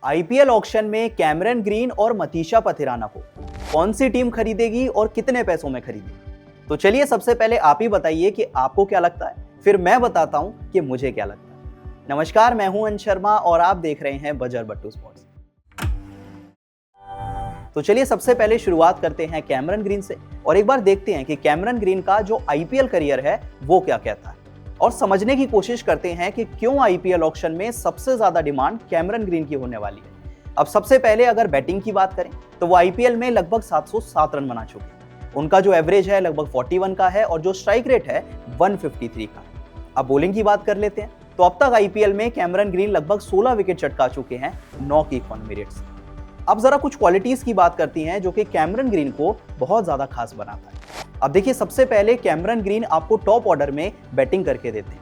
IPL auction में Cameron green और मतीशा पथिराना को कौन सी टीम खरीदेगी और कितने पैसों में खरीदेगी? तो चलिए सबसे पहले आप ही बताइए कि आपको क्या लगता है, फिर मैं बताता हूं कि मुझे क्या लगता है। नमस्कार, मैं हूं अंश शर्मा और आप देख रहे हैं बजर बट्टू स्पोर्ट्स। तो चलिए सबसे पहले शुरुआत करते हैं कैमरन ग्रीन से और एक बार देखते हैं कि कैमरन ग्रीन का जो आईपीएल करियर है वो क्या कहता है और समझने की कोशिश करते हैं कि क्यों आईपीएल ऑक्शन में सबसे ज्यादा डिमांड कैमरन ग्रीन की होने वाली है। अब सबसे पहले अगर बैटिंग की बात करें तो वो आईपीएल में लगभग 707 रन बना चुके हैं। उनका जो एवरेज है लगभग 41 का है और जो स्ट्राइक रेट है 153 का। अब बॉलिंग की बात कर लेते हैं तो अब तक आईपीएल में कैमरन ग्रीन लगभग 16 विकेट चटका चुके हैं 9 की इकॉनमी रेट से। अब जरा कुछ क्वालिटीज की बात करती हैं जो कि कैमरन ग्रीन को बहुत ज्यादा खास बनाता है। अब देखिए सबसे पहले कैमरन ग्रीन आपको टॉप ऑर्डर में बैटिंग करके देते हैं।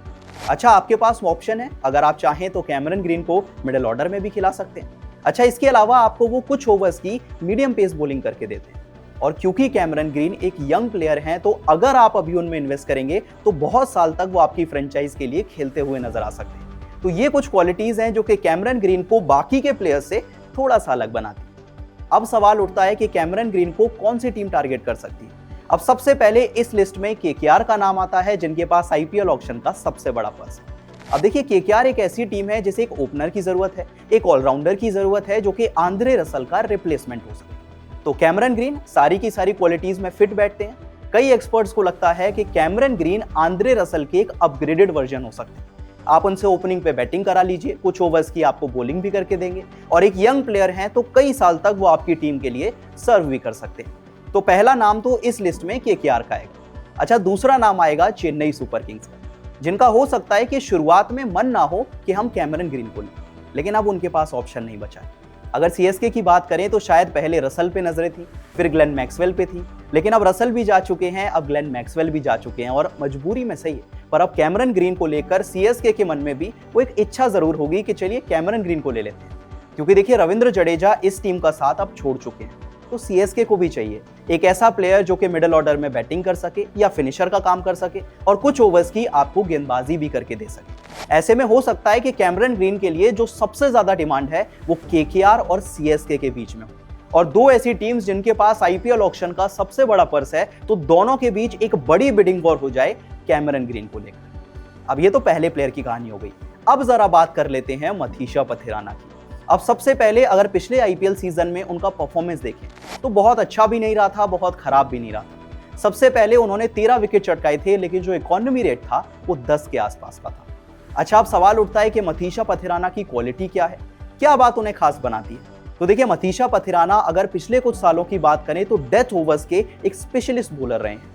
अच्छा, आपके पास ऑप्शन है, अगर आप चाहें तो कैमरन ग्रीन को मिडिल ऑर्डर में भी खिला सकते हैं। अच्छा, इसके अलावा आपको वो कुछ ओवर्स की मीडियम पेस बॉलिंग करके देते हैं और क्योंकि कैमरन ग्रीन एक यंग प्लेयर हैं तो अगर आप अभी उनमें इन्वेस्ट करेंगे तो बहुत साल तक वो आपकी फ्रेंचाइज के लिए खेलते हुए नजर आ सकते हैं। तो ये कुछ क्वालिटीज हैं जो कि कैमरन ग्रीन को बाकी के प्लेयर्स से थोड़ा सा अलग बनाती है। अब सवाल उठता है कि कैमरन ग्रीन को कौन सी टीम टारगेट कर सकती है। अब सबसे पहले इस लिस्ट में केकेआर का नाम आता है जिनके पास आईपीएल ऑक्शन का सबसे बड़ा पर्स है। अब देखिए केकेआर एक ऐसी टीम है जिसे एक ओपनर की जरूरत है, एक ऑलराउंडर की जरूरत है जो कि आंद्रे रसल का रिप्लेसमेंट हो सके। तो कैमरन ग्रीन सारी की सारी क्वालिटीज में फिट बैठते हैं। कई एक्सपर्ट्स को लगता है कि कैमरन ग्रीन आंद्रे रसल के एक अपग्रेडेड वर्जन हो सकते हैं। आप उनसे ओपनिंग पे बैटिंग करा लीजिए, कुछ ओवर्स की आपको बॉलिंग भी करके देंगे और एक यंग प्लेयर हैं तो कई साल तक वो आपकी टीम के लिए सर्व भी कर सकते हैं। तो पहला नाम तो इस लिस्ट में केकेआर का आएगा। अच्छा, दूसरा नाम आएगा चेन्नई सुपर किंग्स का, जिनका हो सकता है कि शुरुआत में मन ना हो कि हम कैमरन ग्रीन को लें, लेकिन अब उनके पास ऑप्शन नहीं बचा है। अगर सीएसके की बात करें तो शायद पहले रसल पे नजरें थी, फिर ग्लेन मैक्सवेल पे थी, लेकिन अब रसल भी जा चुके हैं, अब ग्लेन मैक्सवेल भी जा चुके हैं और मजबूरी में सही है, पर अब कैमरन ग्रीन को लेकर सीएसके के मन में भी वो एक इच्छा जरूर होगी कि चलिए कैमरन ग्रीन को ले लेते हैं। क्योंकि देखिए रविंद्र जडेजा इस टीम का साथ अब छोड़ चुके हैं, तो सीएसके को भी चाहिए एक ऐसा प्लेयर जो कि मिडिल ऑर्डर में बैटिंग कर सके या फिनिशर का काम कर सके और कुछ ओवर्स की आपको गेंदबाजी भी करके दे सके। ऐसे में हो सकता है कि कैमरन ग्रीन के लिए जो सबसे ज्यादा डिमांड है वो केकेआर और सीएसके के बीच में हो और दो ऐसी टीम्स जिनके पास आईपीएल ऑक्शन का सबसे बड़ा पर्स है, तो दोनों के बीच एक बड़ी बिडिंग वॉर हो जाए कैमरन ग्रीन को लेकर। अब ये तो पहले प्लेयर की कहानी हो गई। अब जरा बात कर लेते हैं मतीशा पथिराना की। अब सबसे पहले अगर पिछले आईपीएल सीजन में उनका परफॉर्मेंस देखें तो बहुत अच्छा भी नहीं रहा था, बहुत खराब भी नहीं रहा था। सबसे पहले उन्होंने 13 विकेट चटकाए थे, लेकिन जो इकोनॉमी रेट था वो 10 के आसपास का था। अच्छा, अब सवाल उठता है कि मतीशा पथिराना की क्वालिटी क्या है, क्या बात उन्हें खास बनाती है। तो देखिए मतीशा पथिराना अगर पिछले कुछ सालों की बात करें तो डेथ ओवर्स के एक स्पेशलिस्ट बॉलर रहे हैं।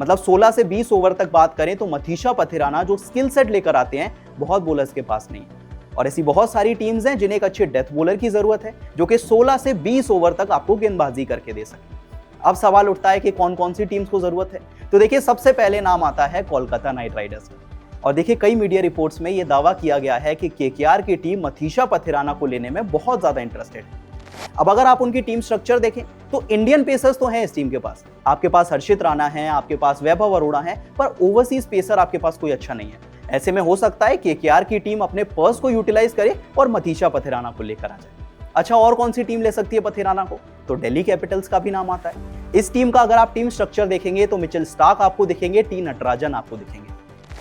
मतलब 16 से 20 ओवर तक बात करें तो मतीशा पथिराना जो स्किल सेट लेकर आते हैं बहुत बॉलर्स के पास नहीं है और ऐसी बहुत सारी टीम्स हैं जिन्हें एक अच्छे डेथ बॉलर की जरूरत है जो कि 16 से 20 ओवर तक आपको गेंदबाजी करके दे सके। अब सवाल उठता है कि कौन कौन सी टीम्स को जरूरत है। तो देखिए सबसे पहले नाम आता है कोलकाता नाइट राइडर्स का और देखिए कई मीडिया रिपोर्ट्स में यह दावा किया गया है कि केकेआर की टीम मतीशा पथिराना को लेने में बहुत ज्यादा इंटरेस्टेड है। अब अगर आप उनकी टीम स्ट्रक्चर देखें तो इंडियन पेसर्स तो हैं इस टीम के पास, आपके पास हर्षित राणा है, आपके पास वैभव अरोड़ा है, पर ओवरसीज पेसर आपके पास कोई अच्छा नहीं है। ऐसे में हो सकता है केकेआर की टीम अपने पर्स को यूटिलाइज करे और मतीशा पथिराना को लेकर आ जाए। अच्छा, और कौन सी टीम ले सकती है पथिराना को? तो दिल्ली कैपिटल्स का भी नाम आता है। इस टीम का अगर आप टीम स्ट्रक्चर देखेंगे तो मिचेल स्टार्क आपको दिखेंगे, टी नटराजन आपको दिखेंगे,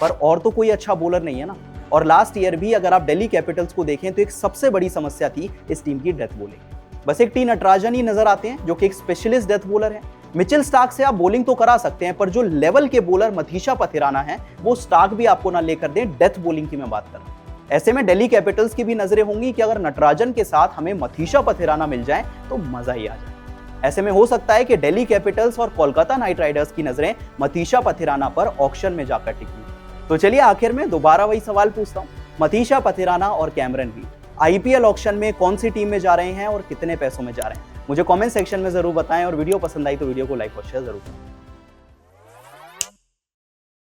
पर और तो कोई अच्छा बॉलर नहीं है ना। और लास्ट ईयर भी अगर आप दिल्ली कैपिटल्स को देखें तो एक सबसे बड़ी समस्या थी इस टीम की डेथ बॉलिंग। बस एक टी नटराजन ही नजर आते हैं जो कि एक स्पेशलिस्ट डेथ बॉलर है। मिचेल स्टार्क से आप बॉलिंग तो करा सकते हैं, पर जो लेवल के बॉलर मतीशा पथिराना है वो स्टार्क भी आपको ना लेकर दें। डेथ बॉलिंग की मैं बात कर रहा हूं। ऐसे में दिल्ली कैपिटल्स की भी नजरें होंगी कि अगर नटराजन के साथ हमें मतीशा पथिराना मिल जाए तो मजा ही आ जाए। ऐसे में हो सकता है कि दिल्ली कैपिटल्स और कोलकाता नाइट राइडर्स की नजरें मतीशा पथिराना पर ऑक्शन में जाकर टिकी। तो चलिए आखिर में दोबारा वही सवाल पूछता हूं, मतीशा पथिराना और कैमरन ग्रीन आईपीएल ऑक्शन में कौन सी टीम में जा रहे हैं और कितने पैसों में जा रहे हैं? मुझे कमेंट सेक्शन में जरूर बताएं और वीडियो पसंद आई तो वीडियो को लाइक और शेयर जरूर करें।